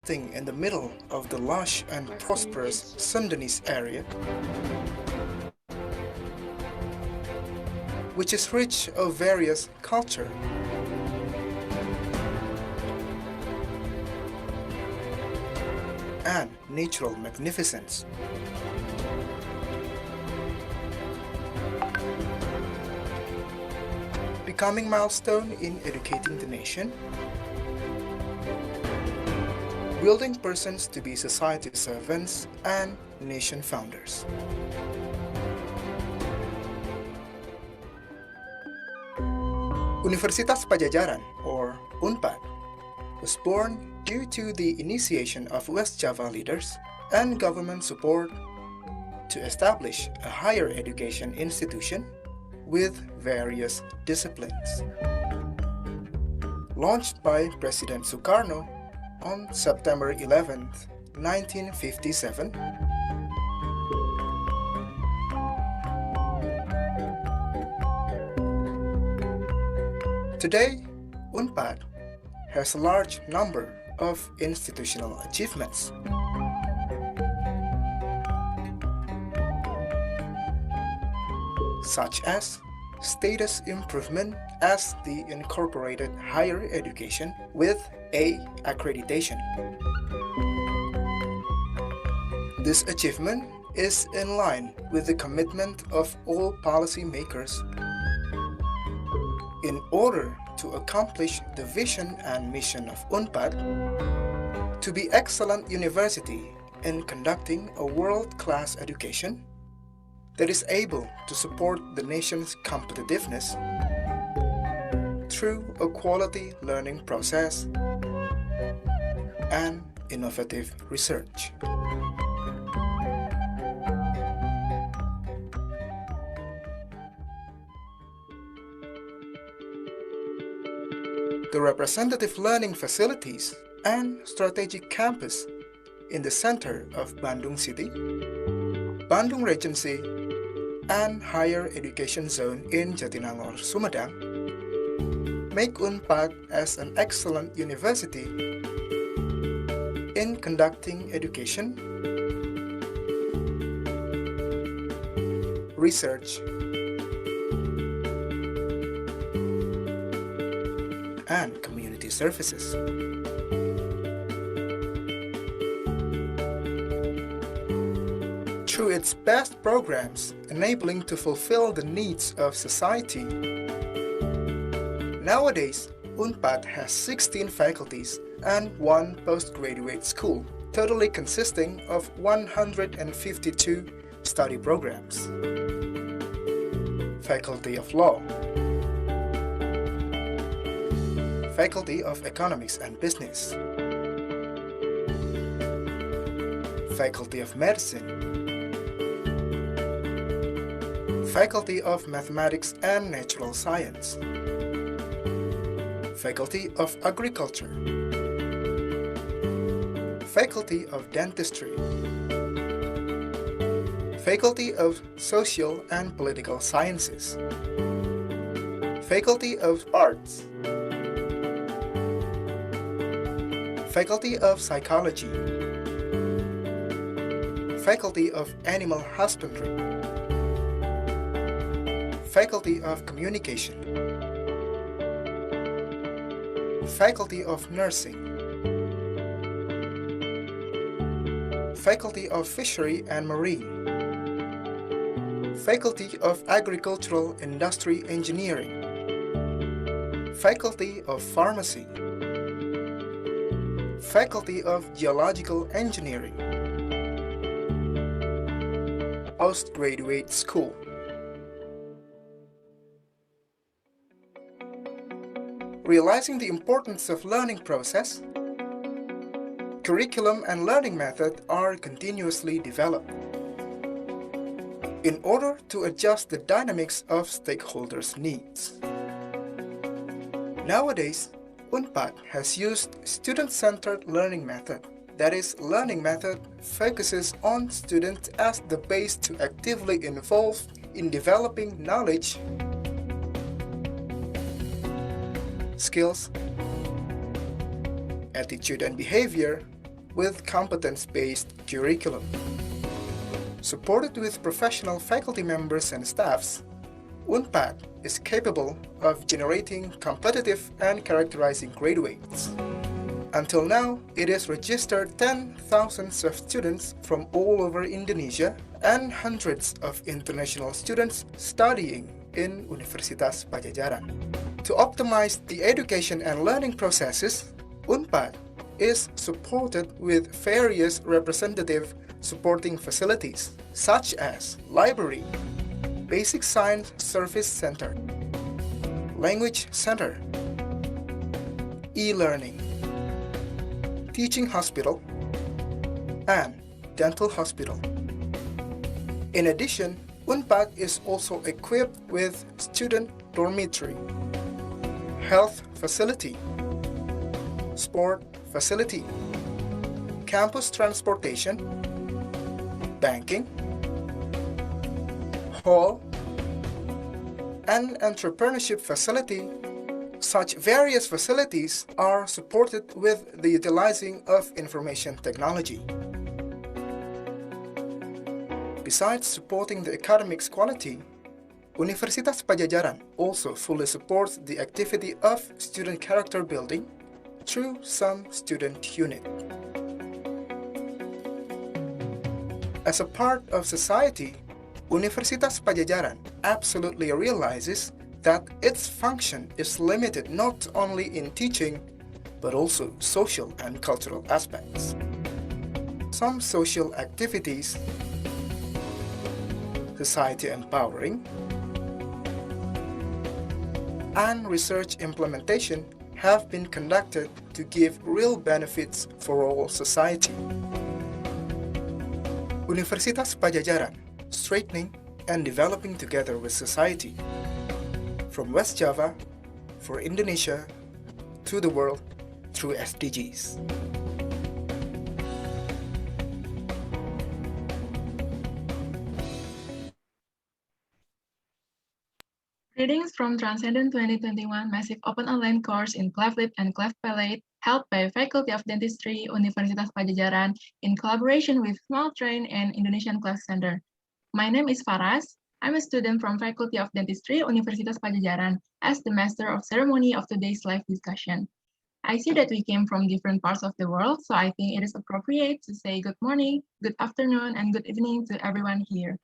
nesting in the middle of the lush and prosperous Sundanese area, which is rich of various culture, and natural magnificence. Becoming milestone in educating the nation, building persons to be society servants and nation founders. Universitas Pajajaran, or UNPAD, was born due to the initiation of West Java leaders and government support to establish a higher education institution with various disciplines. Launched by President Sukarno on September 11, 1957, today, UNPAD has a large number of institutional achievements. Such as status improvement as the incorporated higher education with A accreditation. This achievement is in line with the commitment of all policymakers in order to accomplish the vision and mission of UNPAD to be excellent university in conducting a world-class education that is able to support the nation's competitiveness through a quality learning process and innovative research. The representative learning facilities and strategic campus in the center of Bandung City, Bandung Regency, and higher education zone in Jatinangor, Sumedang, make UNPAD as an excellent university in conducting education, research, and community services. Through its best programs enabling to fulfill the needs of society. Nowadays, UNPAD has 16 faculties and 1 postgraduate school, totally consisting of 152 study programs. Faculty of Law, Faculty of Economics and Business, Faculty of Medicine, Faculty of Mathematics and Natural Science, Faculty of Agriculture, Faculty of Dentistry, Faculty of Social and Political Sciences, Faculty of Arts, Faculty of Psychology, Faculty of Animal Husbandry, Faculty of Communication, Faculty of Nursing, Faculty of Fishery and Marine, Faculty of Agricultural Industry Engineering, Faculty of Pharmacy, Faculty of Geological Engineering, Postgraduate School. Realizing the importance of learning process, curriculum and learning method are continuously developed in order to adjust the dynamics of stakeholders' needs. Nowadays, UNPAD has used student-centered learning method. That is, learning method focuses on students as the base to actively involve in developing knowledge, skills, attitude and behavior, with competence-based curriculum. Supported with professional faculty members and staffs, UNPAD is capable of generating competitive and characterizing graduates. Until now, it has registered 10,000 of students from all over Indonesia and hundreds of international students studying in Universitas Padjadjaran. To optimize the education and learning processes, UNPAD is supported with various representative supporting facilities such as library, Basic Science Service Center, Language Center, e-learning, Teaching Hospital, and Dental Hospital. In addition, UNPAD is also equipped with student dormitory, health facility, sport facility, campus transportation, banking, hall, and entrepreneurship facility. Such various facilities are supported with the utilizing of information technology. Besides supporting the academics quality, Universitas Padjadjaran also fully supports the activity of student character building through some student unit. As a part of society, Universitas Padjadjaran absolutely realizes that its function is limited not only in teaching, but also social and cultural aspects. Some social activities, society empowering, and research implementation have been conducted to give real benefits for all society. Universitas Padjadjaran, straightening and developing together with society. From West Java, for Indonesia, to the world, through SDGs. Greetings from Transcendent 2021 Massive Open Online course in cleft lip and cleft palate, held by Faculty of Dentistry, Universitas Padjadjaran, in collaboration with Small Train and Indonesian Cleft Center. My name is Faras. I'm a student from Faculty of Dentistry, Universitas Padjadjaran, as the Master of Ceremony of today's live discussion. I see that we came from different parts of the world, so I think it is appropriate to say good morning, good afternoon, and good evening to everyone here.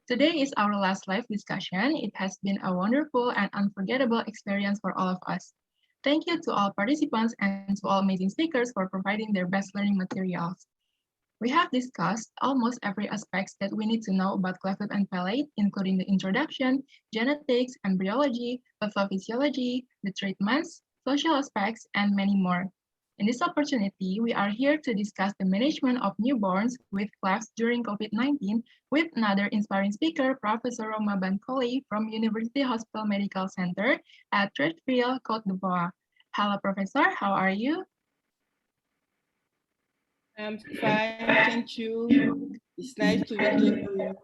Today is our last live discussion. It has been a wonderful and unforgettable experience for all of us. Thank you to all participants and to all amazing speakers for providing their best learning materials. We have discussed almost every aspect that we need to know about cleft lip and palate, including the introduction, genetics, embryology, pathophysiology, the treatments, social aspects, and many more. In this opportunity, we are here to discuss the management of newborns with clefts during COVID-19 with another inspiring speaker, Professor Rouma Bankole from University Hospital Medical Center at Treichville, Cote. Hello, Professor. How are you? I'm fine, thank you. It's nice to meet you.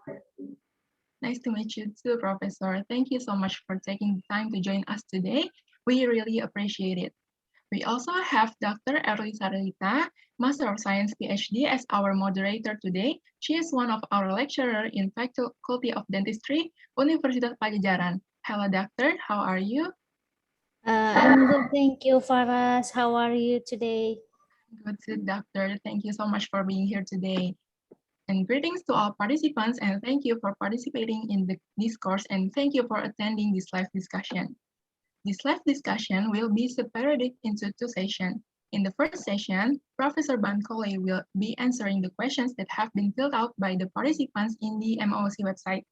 Nice to meet you too, Professor. Thank you so much for taking the time to join us today. We really appreciate it. We also have Dr. Erli Sarilita, Master of Science Ph.D. as our moderator today. She is one of our lecturers in Faculty of Dentistry, Universitas Padjadjaran. Hello, Doctor. How are you? I'm good, thank you, Faras. How are you today? Good, Doctor. Thank you so much for being here today. And greetings to all participants, and thank you for participating in this course, and thank you for attending this live discussion. This live discussion will be separated into two sessions. In the first session, Professor Bankole will be answering the questions that have been filled out by the participants in the M.Sc website.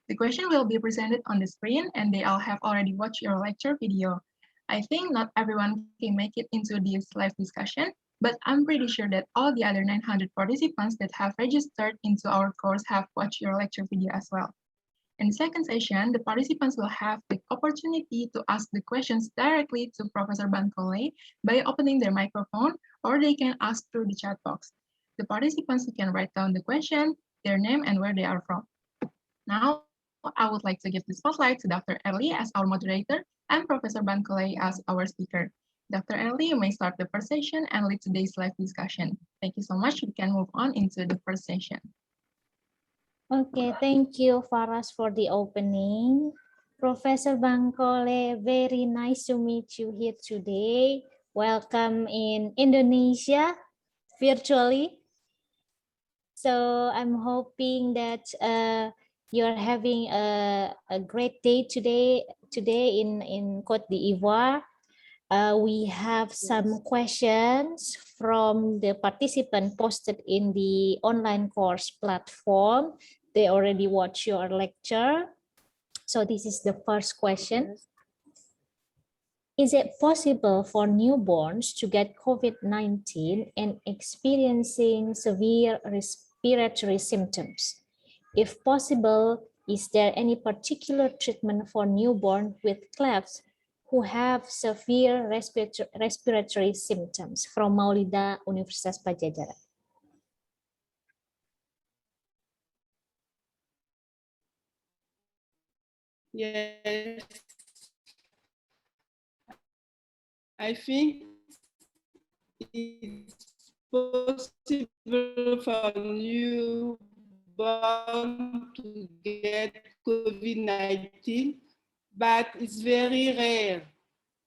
The question will be presented on the screen, and they all have already watched your lecture video. I think not everyone can make it into this live discussion, but I'm pretty sure that all the other 900 participants that have registered into our course have watched your lecture video as well. In the second session, the participants will have the opportunity to ask the questions directly to Professor Bankole by opening their microphone, or they can ask through the chat box. The participants can write down the question, their name, and where they are from. Now, I would like to give the spotlight to Dr. Erli as our moderator and Professor Bankole as our speaker. Dr. Erli, you may start the first session and lead today's live discussion. Thank you so much. We can move on into the first session. Okay, thank you, Faras, for the opening. Professor Bankole, very nice to meet you here today. Welcome in Indonesia, virtually. So I'm hoping that you're having a great day today in Cote d'Ivoire. We have some questions from the participant posted in the online course platform. They already watched your lecture. So this is the first question. Is it possible for newborns to get COVID-19 and experiencing severe respiratory symptoms? If possible, is there any particular treatment for newborn with clefts who have severe respiratory symptoms? From Maulida, Universitas Pajajaran. Yes, I think it's possible for newborn to get COVID-19, but it's very rare.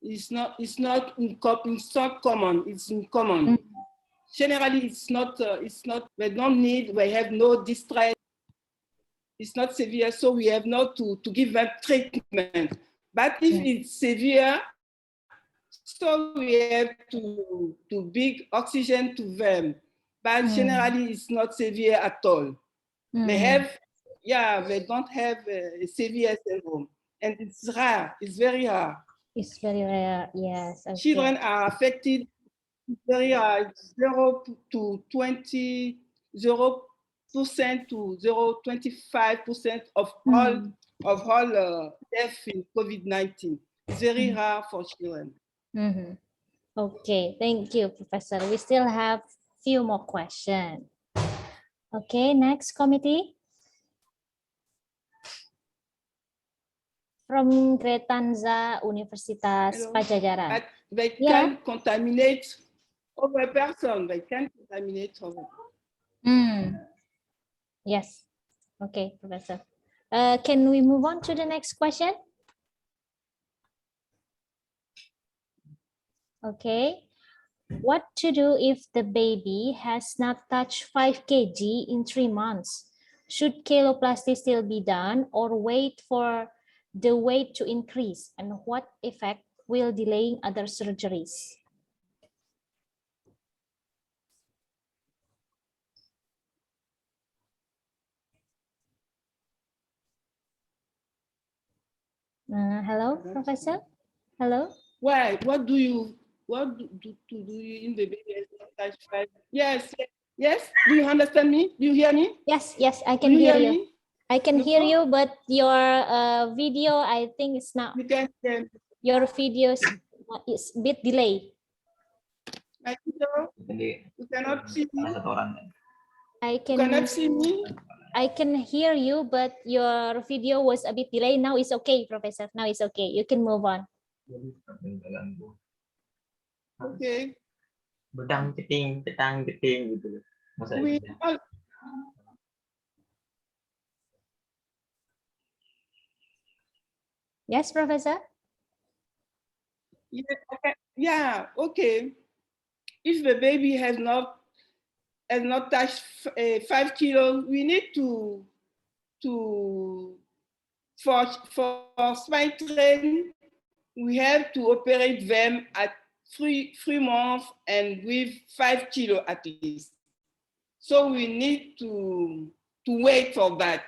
It's not common. It's uncommon. Generally, it's not. We don't need. We have no distress. It's not severe, so we have not to give them treatment. But if it's severe, so we have to big oxygen to them. But generally, it's not severe at all. They have, they don't have a severe syndrome. And it's rare, it's very rare. It's very rare, yes. Okay. Children are affected, very rare, 0 to 20, 0% to 0.25% of all death in COVID-19. It's very rare for children. Okay, thank you, Professor. We still have few more questions. Okay, next committee. From Gretanza, Universitas Pajajaran. But they can contaminate other person. They can contaminate other. Yes. Okay, Professor. Can we move on to the next question? Okay. What to do if the baby has not touched 5 kg in 3 months? Should kiloplasty still be done or wait for the weight to increase? And what effect will delaying other surgeries? Hello, Professor? Hello? Why? What do you in the baby? Yes, yes. Do you understand me? Do you hear me? Yes, I can hear you. I can hear you, but your video, I think it's not. You can hear me. Your video is a bit delayed. My video, you cannot see me. I can. You cannot see me. I can hear you, but your video was a bit delayed. Now it's okay, Professor. Now it's okay. You can move on. Okay. Petang ceting gitu. Yes, Professor. Yeah, okay. If the baby has not touched 5 kilos, we need for spine train, we have to operate them at 3 months and with 5 kilos at least. So we need to wait for that.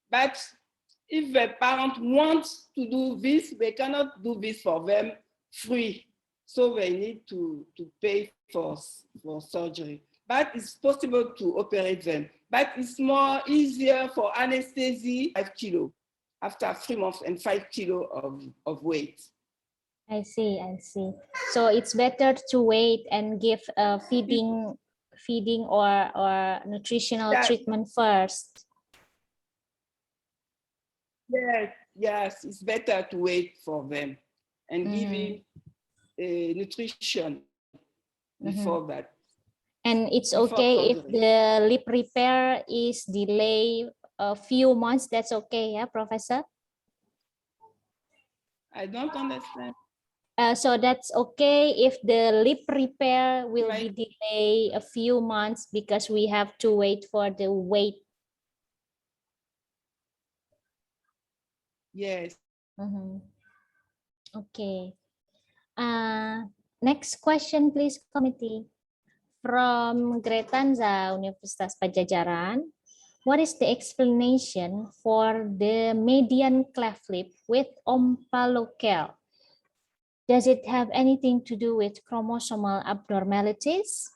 But if the parent wants to do this, they cannot do this for them free. So they need to pay for surgery. But it's possible to operate them. But it's more easier for anesthesia, 5 kilos after 3 months and 5 kilos of weight. I see. So it's better to wait and give feeding or nutritional treatment first. Yes, it's better to wait for them and giving nutrition before that. And it's Before okay if surgery. the lip repair is delayed a few months, that's okay, yeah, Professor? I don't understand. So that's okay if the lip repair will be delayed a few months because we have to wait for the weight. Yes. Okay. Next question, please, committee. From Gretanza, Universitas Pajajaran. What is the explanation for the median cleft lip with omphalocele? Does it have anything to do with chromosomal abnormalities?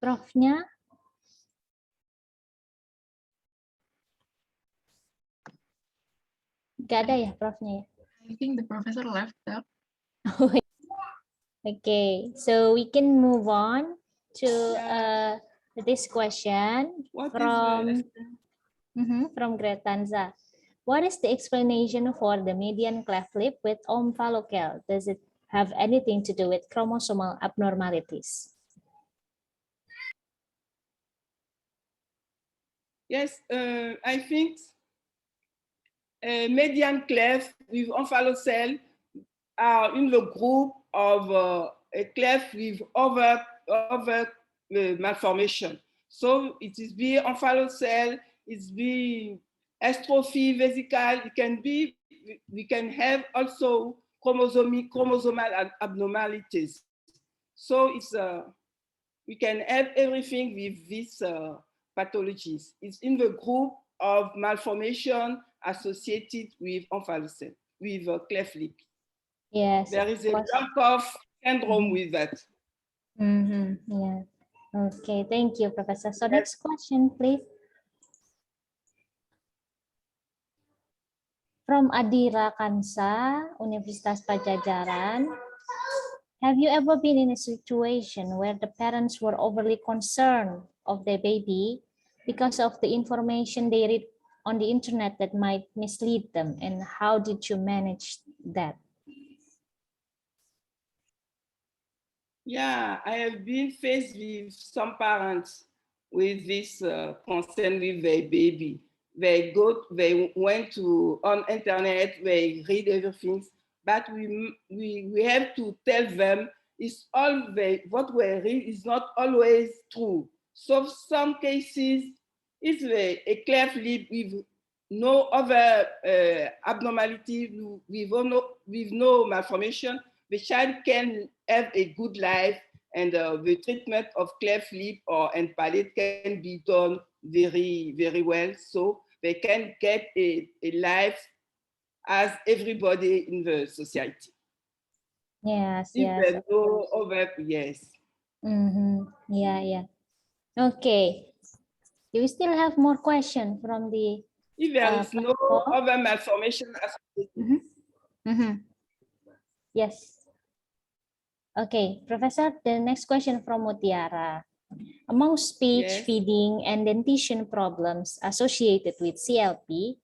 Profnya? Gak ada ya Profnya? I think the professor left out. Okay, so we can move on to this question from Gretanza. What is the explanation for the median cleft lip with omphalocele? Does it have anything to do with chromosomal abnormalities? Yes, I think median cleft with omphalocele are in the group of a cleft with over malformation. So it is be omphalocele, it's be atrophy vesical, it can be, we can have also chromosomal abnormalities. So it's we can have everything with these pathologies. It's in the group of malformation associated with omphalocele, with cleft lip. Yes. There is a lack of syndrome with that. Yeah. Okay, thank you, Professor. So next question, please. From Adira Kansa, Universitas Pajajaran. Have you ever been in a situation where the parents were overly concerned of their baby because of the information they read on the internet that might mislead them? And how did you manage that? Yeah, I have been faced with some parents with this concern with their baby. They went to on internet, they read everything, but we have to tell them it's all what we read is not always true. So some cases, it's a cleft lip with no other abnormality, with no malformation. The child can have a good life, and the treatment of cleft lip and palate can be done very, very well. So they can get a life as everybody in the society. Yes, if yes. there's no other, yes. Yeah, yeah. Okay. Do we still have more questions from the If there is no other malformation associated. Yes. Okay, Professor, the next question from Mutiara. Among speech, feeding, and dentition problems associated with CLP,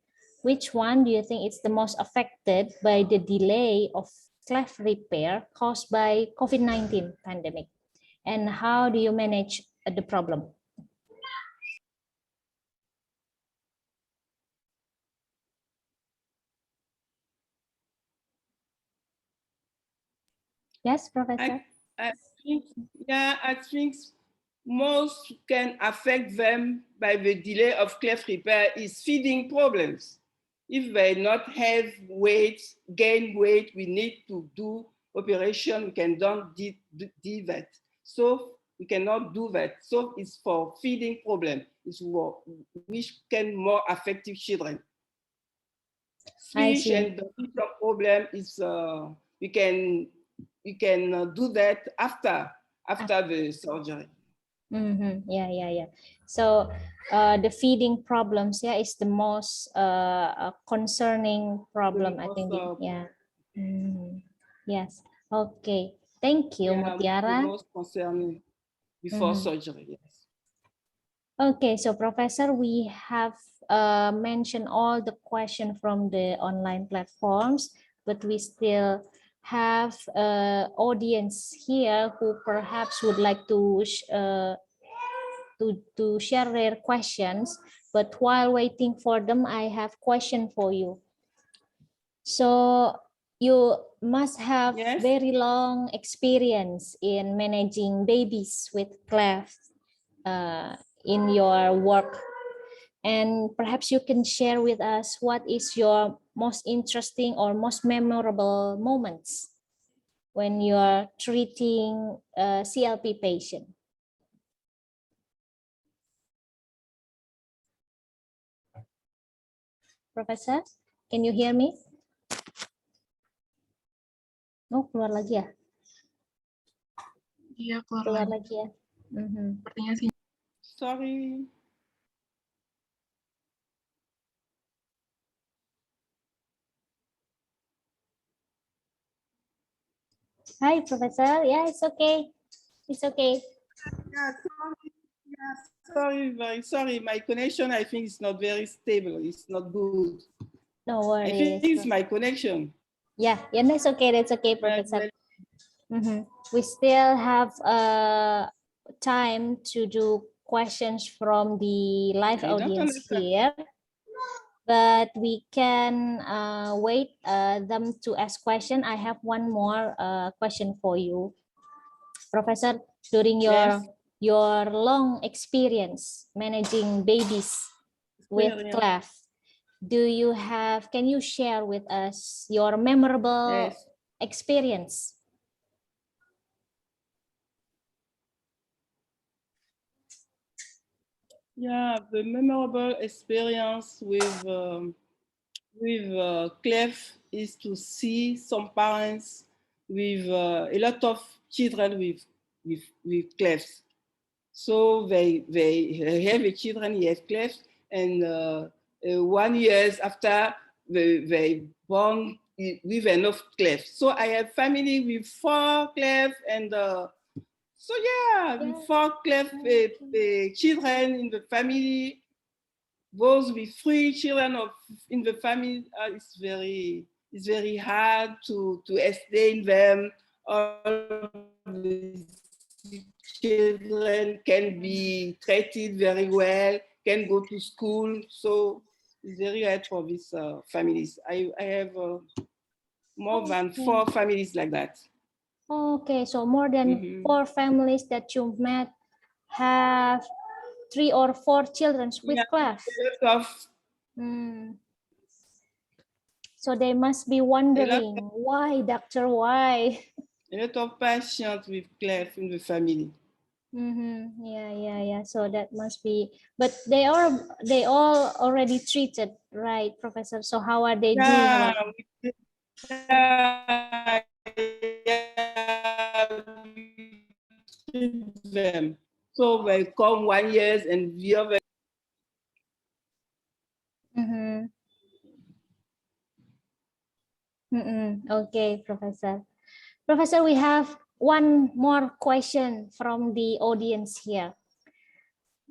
which one do you think is the most affected by the delay of cleft repair caused by COVID-19 pandemic? And how do you manage the problem? Yes, Professor. I think most can affect them by the delay of cleft repair is feeding problems. If they not have weight, gain weight, we need to do operation, we can don't do that. So we cannot do that. So it's for feeding problem, it's which can more affected children. Speech and the problem is we can do that after the surgery. Yeah. So the feeding problems, is the most concerning problem, I think. Yeah. Yes. Okay. Thank you, The Mutiara. most concerning before surgery, yes. Okay, so Professor, we have mentioned all the questions from the online platforms, but we still have audience here who perhaps would like to share their questions. But while waiting for them, I have question for you. So you must have very long experience in managing babies with clefts in your work. And perhaps you can share with us what is your most interesting or most memorable moments when you are treating a CLP patient. Professor, can you hear me? Oh, keluar lagi ya? Iya, Keluar lagi ya. Sepertinya sih. Sorry. Hi, Professor. Yeah, it's okay. It's okay. Yeah, sorry. Yeah, sorry, very sorry. My connection, I think, is not very stable. It's not good. No worries. I think it's my connection. Yeah, that's okay. That's okay, Professor. We still have time to do questions from the live audience here, but we can wait them to ask question. I have one more question for you, Professor. During your long experience managing babies with cleft, can you share with us your memorable experience? Yeah, the memorable experience with cleft is to see some parents with a lot of children with clefts. So they have a children, he has clefts, and 1 year after they born with enough clefts. So I have family with 4 clefts, and so yeah, with 4 cleft children in the family. Those with 3 children in the family, it's very hard to explain them. All the children can be treated very well, can go to school. So it's very hard for these families. I have more than 4 families like that. Okay, so more than 4 families that you met have 3 or 4 children with cleft. So they must be wondering, why, doctor, why? A lot of patients with cleft in the family. Yeah. So that must be, but they all already treated, right, Professor? So how are they doing? Them. So they come 1 year and the other. Okay, Professor. Professor, we have one more question from the audience here.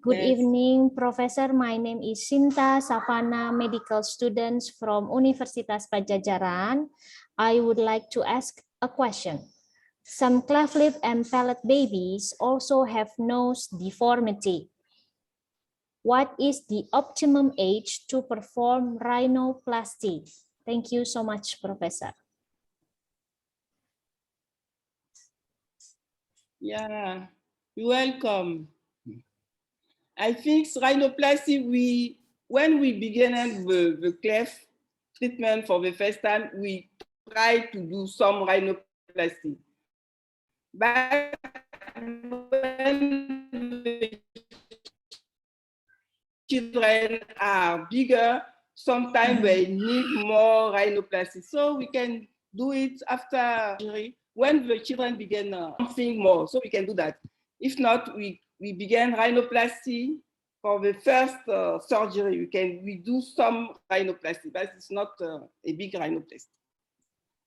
Good evening, Professor. My name is Sinta Savana, medical student from Universitas Pajajaran. I would like to ask a question. Some cleft lip and palate babies also have nose deformity. What is the optimum age to perform rhinoplasty? Thank you so much, Professor. Yeah, you're welcome. I think rhinoplasty, when we began the cleft treatment for the first time, we tried to do some rhinoplasty. But when the children are bigger, sometimes they need more rhinoplasty. So we can do it after surgery when the children begin something more. So we can do that. If not, we began rhinoplasty for the first surgery. We do some rhinoplasty, but it's not a big rhinoplasty.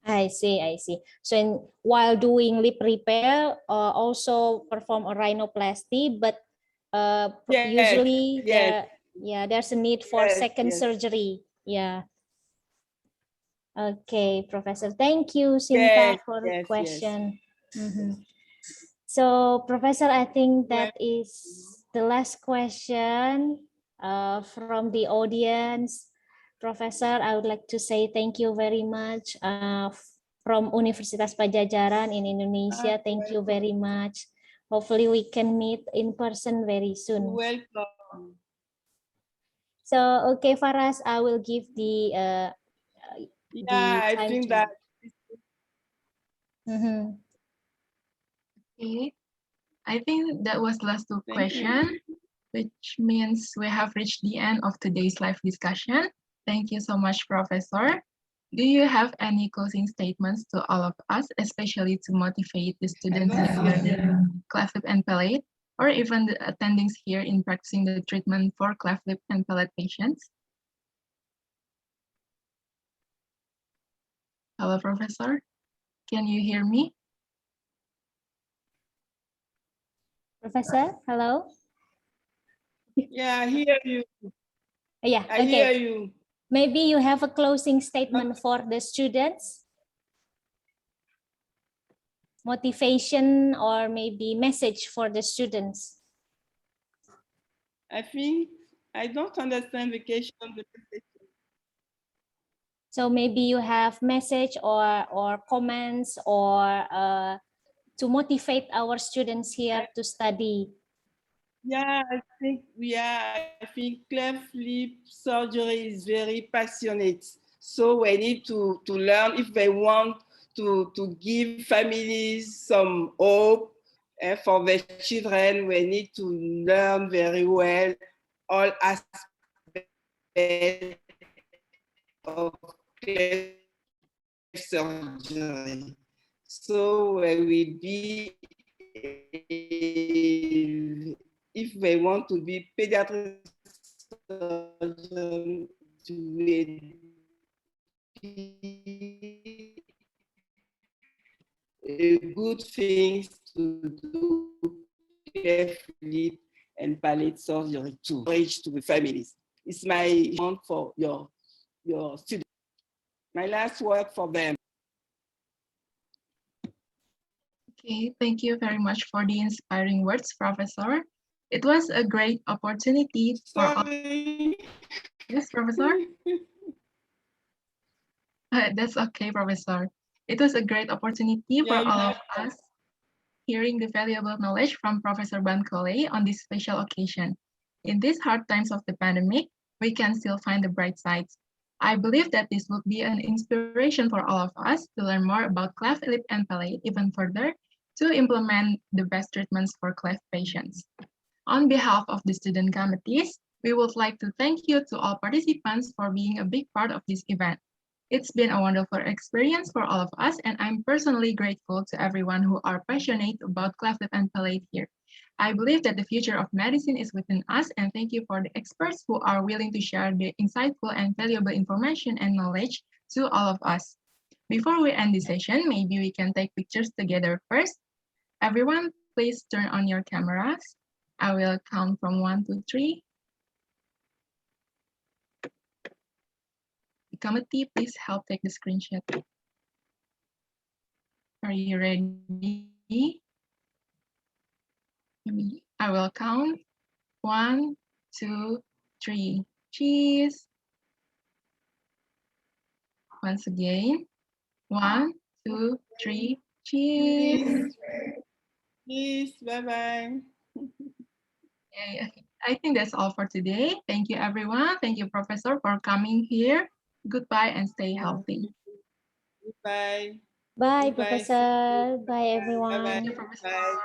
I see, I see. So while doing lip repair, also perform a rhinoplasty, but Yes, usually yes, there's a need for yes, second yes, surgery. Yeah. Okay, Professor. Thank you, Sinta, yes, for the yes, yes. question. Mhm. So, Professor, I think Well, that is the last question from the audience. Professor, I would like to say thank you very much from Universitas Pajajaran in Indonesia. Thank you welcome. very much. Hopefully, we can meet in person very soon. Welcome. So, okay, Faras, I will give Yeah, the I time think to you. that Mhm. Okay, I think that was the last two thank you. questions, which means we have reached the end of today's live discussion. Thank you so much, Professor. Do you have any closing statements to all of us, especially to motivate the I students don't in see any. learning cleft lip and palate, or even the attendings here in practicing the treatment for cleft lip and palate patients? Hello, Professor. Can you hear me? Professor, hello? Yeah, I hear you. Yeah, I hear okay. you. Maybe you have a closing Not, statement for the students, motivation, or maybe message for the students. I think I don't understand vacation. So maybe you have message or comments or to motivate our students here to study. Yeah, I think cleft lip surgery is very passionate. So we need to learn if they want to give families some hope for their children. We need to learn very well all aspects of cleft surgery. So we will be if they want to be pediatric surgeon, to good things to do cleft lip and palate surgery to reach to the families. It's my want for your students. My last word for them. Okay, thank you very much for the inspiring words, Professor. It was a great opportunity for all. Sorry. Yes, Professor? That's okay, Professor. It was a great opportunity for Yeah, you all of have us hearing the valuable knowledge from Professor Bankole on this special occasion. In these hard times of the pandemic, we can still find the bright sides. I believe that this will be an inspiration for all of us to learn more about cleft lip and palate even further to implement the best treatments for cleft patients. On behalf of the student committees, we would like to thank you to all participants for being a big part of this event. It's been a wonderful experience for all of us, and I'm personally grateful to everyone who are passionate about cleft lip and palate here. I believe that the future of medicine is within us, and thank you for the experts who are willing to share the insightful and valuable information and knowledge to all of us. Before we end the session, maybe we can take pictures together first. Everyone, please turn on your cameras. I will count from 1 to 3. The committee, please help take the screenshot. Are you ready? I will count 1, 2, 3. Cheese. Once again. 1, 2, 3. Cheese. Peace. Bye-bye. Okay, I think that's all for today. Thank you, everyone. Thank you, Professor, for coming here. Goodbye and stay healthy. Goodbye. Bye, Goodbye. Professor. Bye, Bye-bye. everyone. Thank you, Professor. Bye.